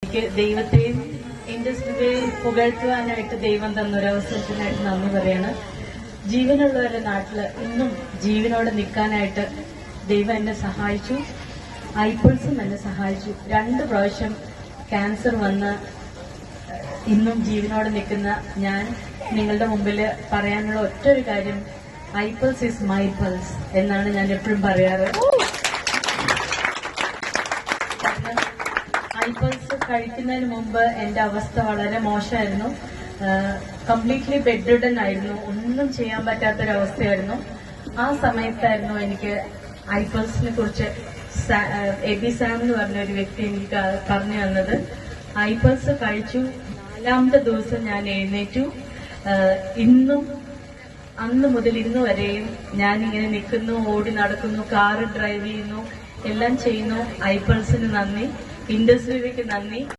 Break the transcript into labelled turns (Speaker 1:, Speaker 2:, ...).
Speaker 1: എനിക്ക് ദൈവത്തെയും ഇൻഡസ്ട്രിയെയും പുകഴ്ത്തുവാനായിട്ട് ദൈവം തന്നൊരവസരത്തിനായിട്ട് നന്ദി പറയാണ്. ജീവനുള്ളവരുടെ നാട്ടില് ഇന്നും ജീവനോടെ നിൽക്കാനായിട്ട് ദൈവം എന്നെ സഹായിച്ചു. ഐപ്പിൾസും എന്നെ സഹായിച്ചു. 2 പ്രാവശ്യം ക്യാൻസർ വന്ന് ഇന്നും ജീവനോടെ നിൽക്കുന്ന ഞാൻ നിങ്ങളുടെ മുമ്പിൽ പറയാനുള്ള ഒറ്റൊരു കാര്യം, ഐപ്പിൾസ് ഈസ് മൈ പൾസ് എന്നാണ് ഞാൻ എപ്പോഴും പറയാറ്. ഐപ്പിൾസ് കഴിക്കുന്നതിന് മുമ്പ് എന്റെ അവസ്ഥ വളരെ മോശമായിരുന്നു. കംപ്ലീറ്റ്ലി ബെഡ് റിഡൻ ആയിരുന്നു. ഒന്നും ചെയ്യാൻ പറ്റാത്തൊരവസ്ഥയായിരുന്നു. ആ സമയത്തായിരുന്നു എനിക്ക് ഐപ്പിൾസിനെ കുറിച്ച് എബി സാം എന്ന് പറഞ്ഞ ഒരു വ്യക്തി എനിക്ക് പറഞ്ഞു തന്നത്. ഐപ്പിൾസ് കഴിച്ചു. 4ാമത്തെ ദിവസം ഞാൻ എഴുന്നേറ്റു. ഇന്നും അന്ന് മുതൽ ഇന്ന് വരെയും ഞാനിങ്ങനെ നിൽക്കുന്നു, ഓടി നടക്കുന്നു, കാറ് ഡ്രൈവ് ചെയ്യുന്നു, എല്ലാം ചെയ്യുന്നു. ഐപ്പിൾസിന് നന്ദി, ഇൻഡസ്ട്രിക്ക് നന്ദി.